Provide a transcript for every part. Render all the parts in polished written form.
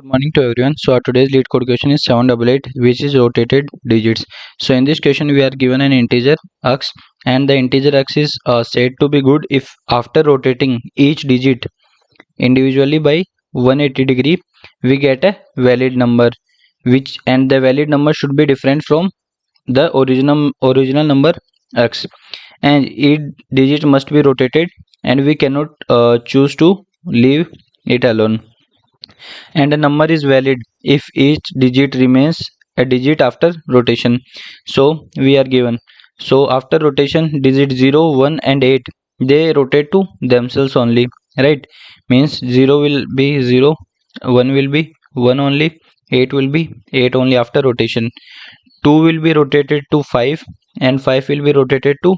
Morning to everyone. So our today's lead code question is 788, which is rotated digits. So in this question we are given an integer x, and the integer x is said to be good if after rotating each digit individually by 180 degree we get a valid number, which and the valid number should be different from the original number x, and each digit must be rotated, and we cannot choose to leave it alone, and a number is valid if each digit remains a digit after rotation. So we are given, so after rotation digit 0 1 and 8 they rotate to themselves only, right? Means 0 will be 0, 1 will be 1 only, 8 will be 8 only after rotation. 2 will be rotated to 5, and 5 will be rotated to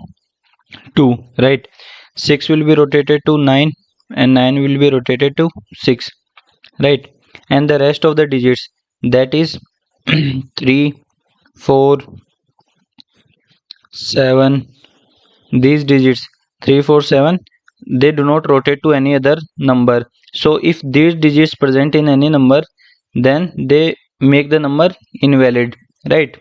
2, right? 6 will be rotated to 9, and 9 will be rotated to 6, right? And the rest of the digits, that is 3 4 7, these digits 3 4 7, they do not rotate to any other number. So if these digits present in any number, then they make the number invalid, right?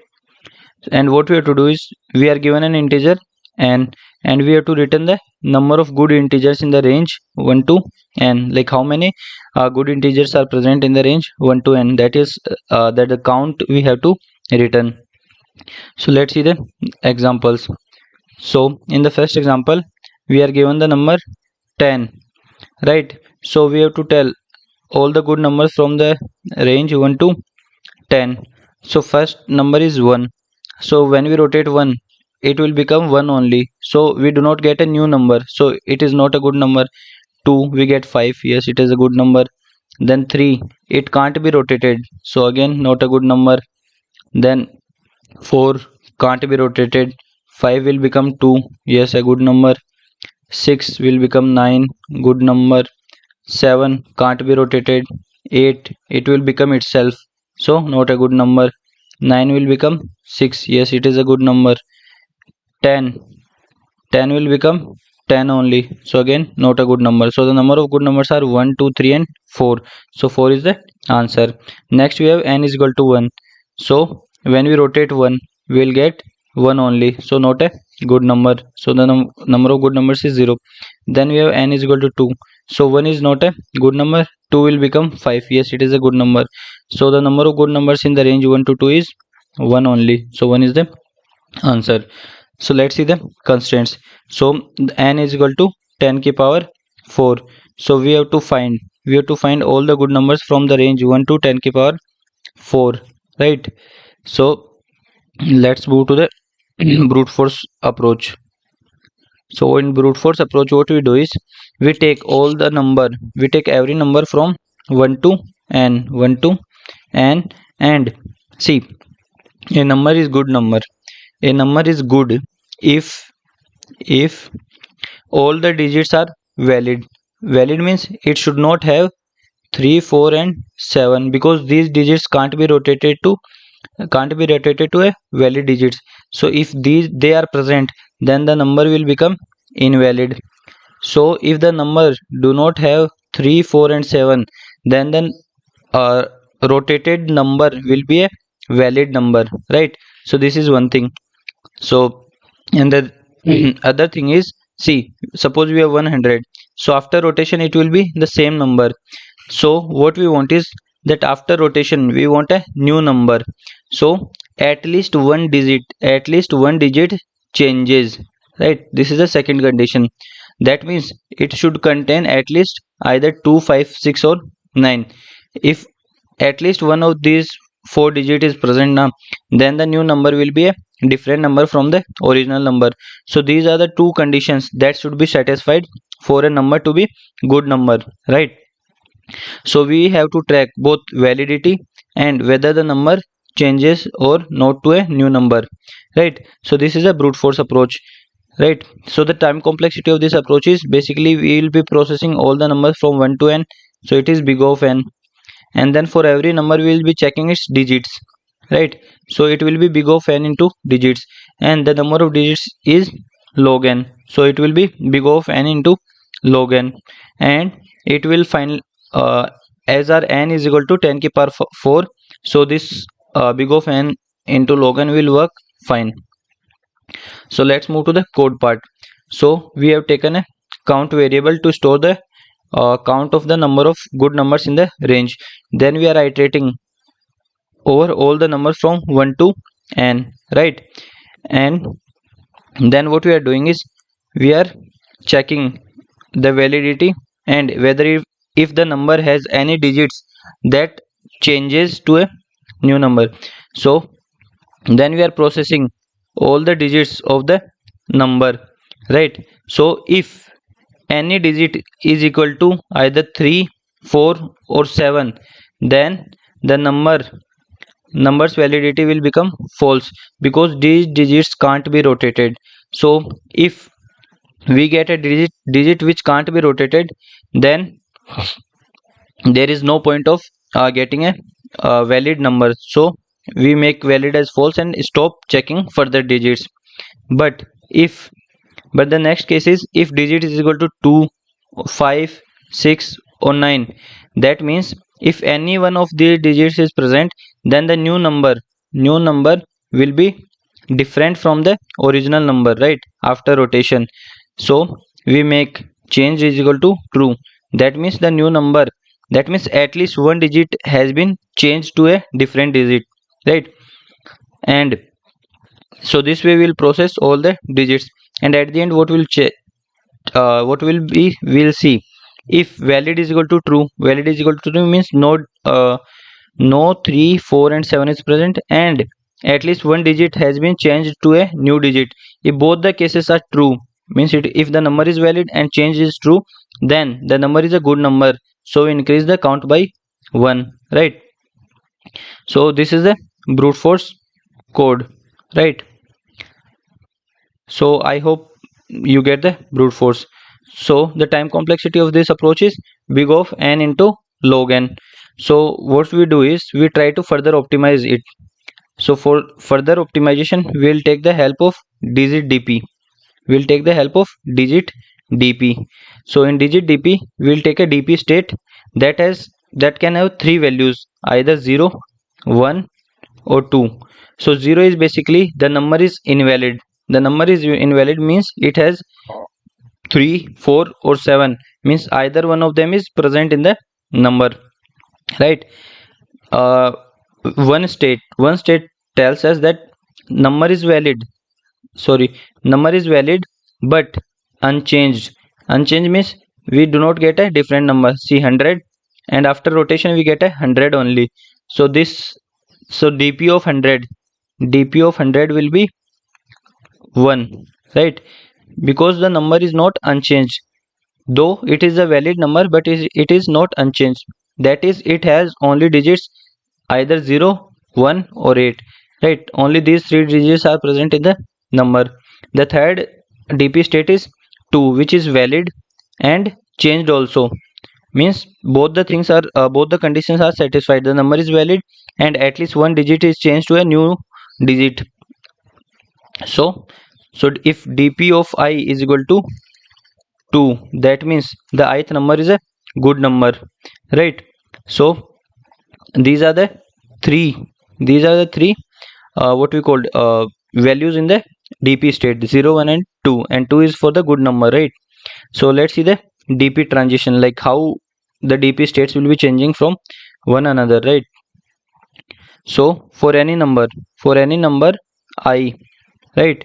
And what we have to do is, we are given an integer and we have to return the number of good integers in the range 1 to n, like how many good integers are present in the range 1 to n, that is that the count we have to return. So let's see the examples. So in the first example we are given the number 10, right? So we have to tell all the good numbers from the range 1 to 10. So first number is 1, so when we rotate 1 it will become 1 only, so we do not get a new number, so it is not a good number. 2 we get 5, yes, it is a good number. Then 3, it can't be rotated, so again not a good number. Then 4 can't be rotated, 5 will become 2, yes, a good number. 6 will become 9, good number. 7 can't be rotated, 8 it will become itself, so not a good number. 9 will become 6, yes, it is a good number. 10, 10 will become 10 only, so again not a good number. So the number of good numbers are 1 2 3 and 4, so 4 is the answer. Next we have n is equal to 1, so when we rotate 1 we will get 1 only, so not a good number. So the number of good numbers is 0. Then we have n is equal to 2, so 1 is not a good number, 2 will become 5, yes, it is a good number. So the number of good numbers in the range 1 to 2 is 1 only, so 1 is the answer. So let's see the constraints. So n is equal to 10 ki power 4, so we have to find all the good numbers from the range 1 to 10 ki power 4, right? So let's move to the brute force approach. So in brute force approach what we do is, we take every number from 1 to n, 1 to n, and see, a number is good number, a number is good if all the digits are valid. Valid means it should not have 3 4 and 7, because these digits can't be rotated to a valid digits. So if they are present, then the number will become invalid. So if the number do not have 3 4 and 7, then the uh, rotated number will be a valid number, right? So this is one thing. So and the other thing is, see, suppose we have 100, so after rotation it will be the same number. So what we want is that after rotation we want a new number, so at least one digit changes, right? This is the second condition. That means it should contain at least either 2 5 6 or 9. If at least one of these four digit is present now, then the new number will be a different number from the original number. So these are the two conditions that should be satisfied for a number to be good number, right? So we have to track both validity and whether the number changes or not to a new number, right? So this is a brute force approach, right? So the time complexity of this approach is, basically we will be processing all the numbers from 1 to n, so it is big of n, and then for every number we will be checking its digits, right? So it will be big of n into digits, and the number of digits is log n, so it will be big of n into log n, and it will find as our n is equal to 10 की power 4, so this big of n into log n will work fine. So let's move to the code part. So we have taken a count variable to store the count of the number of good numbers in the range. Then we are iterating over all the numbers from 1 to n, right? And then what we are doing is we are checking the validity and whether if the number has any digits that changes to a new number. So then we are processing all the digits of the number, right? So if any digit is equal to either 3, 4 or 7, then the numbers validity will become false because these digits can't be rotated. So if we get a digit which can't be rotated, then there is no point of getting a valid number, so we make valid as false and stop checking further digits. But if but the next case is if digit is equal to 2, 5, 6 or 9, that means if any one of these digits is present, then the new number will be different from the original number, right, after rotation. So we make change is equal to true. That means the new number, that means at least one digit has been changed to a different digit, right? And so this way we'll process all the digits, and at the end what will check, what will be, we'll see if valid is equal to true. Valid is equal to true means no 3, 4 and 7 is present, and at least one digit has been changed to a new digit. If both the cases are true, means if the number is valid and change is true, then the number is a good number, so we increase the count by 1, right? So this is the brute force code, right? So I hope you get the brute force. So the time complexity of this approach is big of n into log n. So what we do is we try to further optimize it. So for further optimization we'll take the help of digit dp. So in digit dp we'll take a dp state that can have three values, either 0, 1 or 2. So 0 is basically the number is invalid. The number is invalid means it has 3, 4 or 7, means either one of them is present in the number, right? uh, one state tells us that number is valid, number is valid but unchanged means we do not get a different number. See 100, and after rotation we get a 100 only. So dp of 100 will be 1, right? Because the number is not unchanged, though it is a valid number, but it is not unchanged. That is, it has only digits either 0, 1 or 8, right? Only these three digits are present in the number. The third dp state is 2, which is valid and changed also, means both the conditions are satisfied. The number is valid and at least one digit is changed to a new digit. So if dp of I is equal to 2, that means the ith number is a good number, right? So these are the three what we called values in the dp state, 0, 1 and 2 is for the good number, right? So let's see the dp transition, like how the dp states will be changing from one another, right? So for any number I, right,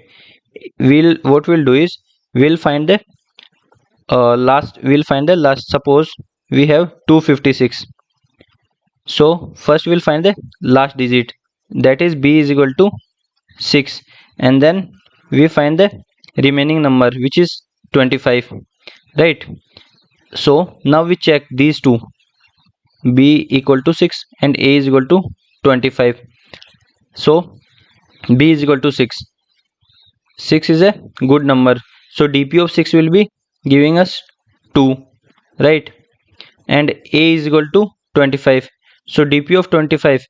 what we'll do is we'll find the last. Suppose we have 256. So first we'll find the last digit, that is b is equal to 6, and then we find the remaining number, which is 25, right? So now we check these two, b equal to 6 and a is equal to 25. So b is equal to 6 is a good number, so dp of 6 will be giving us 2, right? And a is equal to 25, so dp of 25,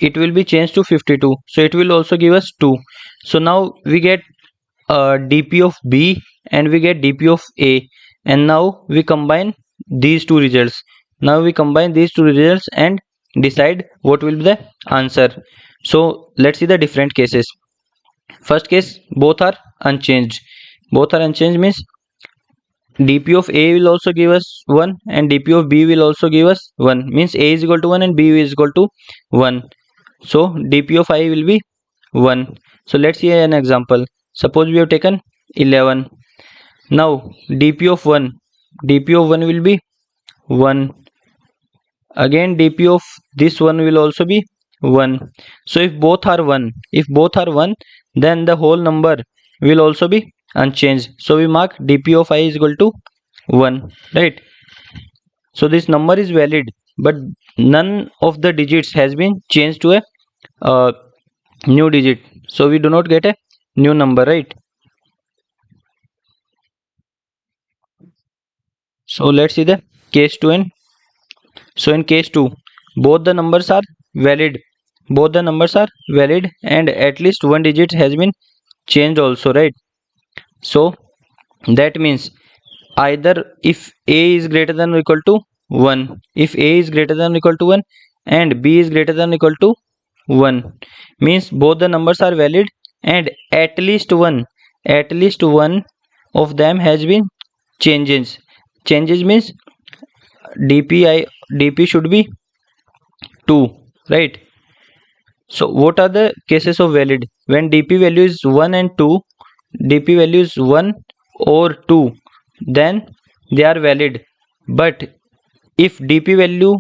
it will be changed to 52, so it will also give us 2. So now we get dp of b and we get dp of a, and now we combine these two results. Now we combine these two results and decide what will be the answer. So let's see the different cases. First case, both are unchanged. Both are unchanged means dp of a will also give us 1 and dp of b will also give us 1, means a is equal to 1 and b is equal to 1. So dp of I will be 1. So let's see an example. Suppose we have taken 11. Now dp of 1 will be 1. Again dp of this one will also be 1. So if both are 1, then the whole number will also be unchanged. So we mark dp of I is equal to 1, right? So this number is valid, but none of the digits has been changed to a new digit, so we do not get a new number, right? So let's see the case 2. And so in case 2, both the numbers are valid, and at least one digit has been changed also, right? So that means either if a is greater than or equal to 1, if a is greater than or equal to 1 and b is greater than or equal to 1, means both the numbers are valid and at least one of them has been changes. Changes means dp should be 2, right? So what are the cases of valid? When dp value is 1 and 2, dp value is 1 or 2, then they are valid. But if dp value,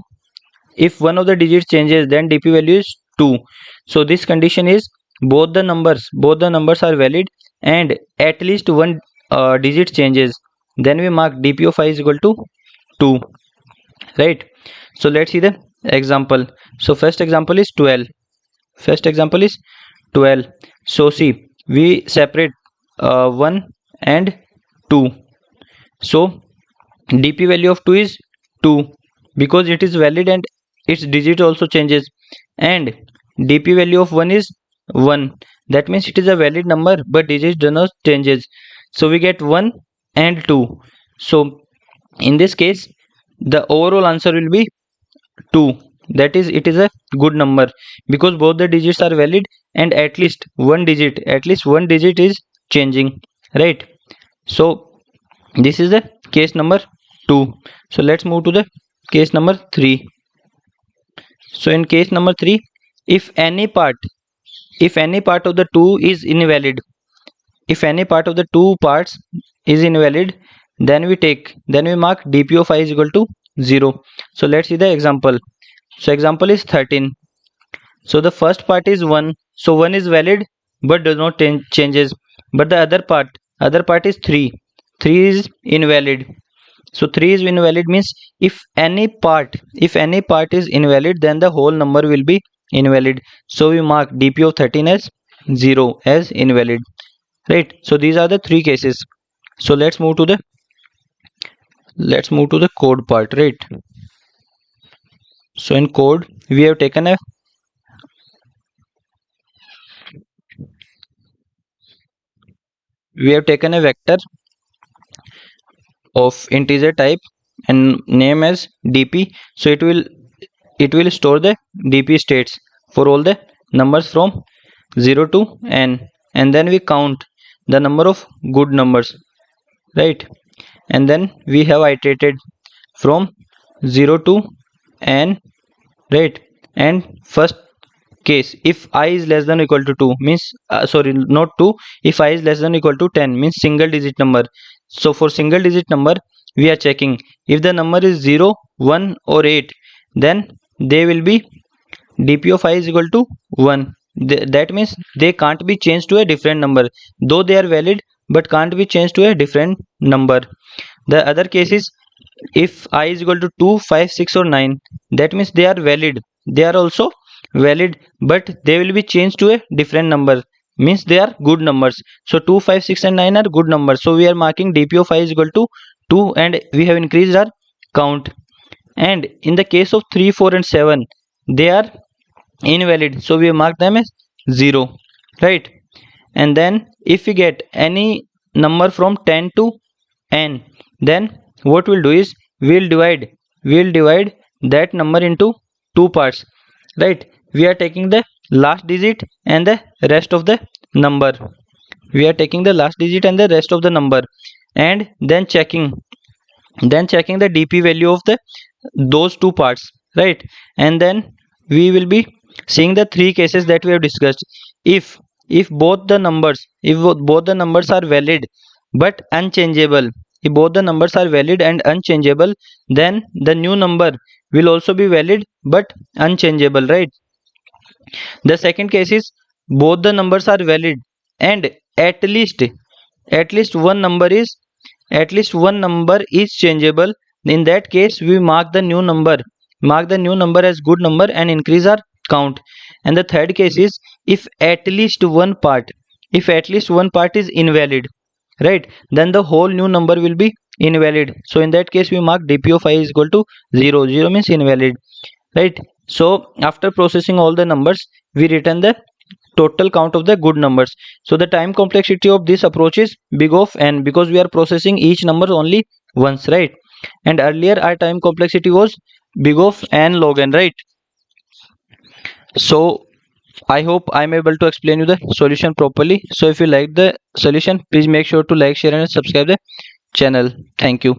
if one of the digits changes, then dp value is 2. So this condition is both the numbers are valid and at least one digit changes, then we mark dp of I is equal to 2, right? So let's see the example. So first example is 12. So see, we separate 1 and 2. So dp value of 2 is 2 because it is valid and its digit also changes, and dp value of 1 is 1, that means it is a valid number but digit do not changes. So we get 1 and 2. So in this case the overall answer will be 2, that is it is a good number because both the digits are valid and at least one digit is changing, right? So this is the case number 2. So let's move to the case number 3. So in case number 3, if any part of the two is invalid, if any part of the two parts is invalid, then we mark dp of I is equal to 0. So let's see the example. So example is 13. So the first part is 1, so 1 is valid but does not changes, but the other part is 3. 3 is invalid. So 3 is invalid means if any part is invalid, then the whole number will be invalid. So we mark dp of 13 as 0, as invalid, right? So these are the three cases. So let's move to the code part, right? So in code we have taken a vector of integer type and name as dp. So it will store the dp states for all the numbers from 0 to n, and then we count the number of good numbers, right? And then we have iterated from 0 to n, right? And first case, if I is less than or equal to 2 means sorry, not 2, if I is less than or equal to 10 means single digit number. So for single digit number we are checking if the number is 0, 1 or 8, then they will be dp of I is equal to 1. That means they can't be changed to a different number, though they are valid but can't be changed to a different number. The other case is if I is equal to 2, 5, 6 or 9, that means they are valid, they are also valid but they will be changed to a different number, means they are good numbers. So 2, 5, 6 and 9 are good numbers, so we are marking dp of I is equal to 2 and we have increased our count. And in the case of 3, 4 and 7, they are invalid, so we mark them as 0, right? And then if we get any number from 10 to n, then what we'll do is we'll divide we will divide that number into two parts, right? We are taking the last digit and the rest of the number. We are taking the last digit and the rest of the number, and then checking the dp value of the those two parts, right? And then we will be seeing the three cases that we have discussed. If both the numbers, both the numbers are valid but unchangeable, if both the numbers are valid and unchangeable, then the new number will also be valid but unchangeable, right? The second case is both the numbers are valid and at least one number is changeable. In that case, we mark the new number as good number and increase our count. And the third case is if at least one part is invalid, right? Then the whole new number will be invalid. So in that case, we mark dp of I is equal to 0. 0 means invalid, right? So after processing all the numbers, we return the total count of the good numbers. So the time complexity of this approach is big of n, because we are processing each number only once, right? And earlier our time complexity was big of n log n, right? So I hope I'm able to explain you the solution properly. So if you like the solution, please make sure to like, share and subscribe the channel. Thank you.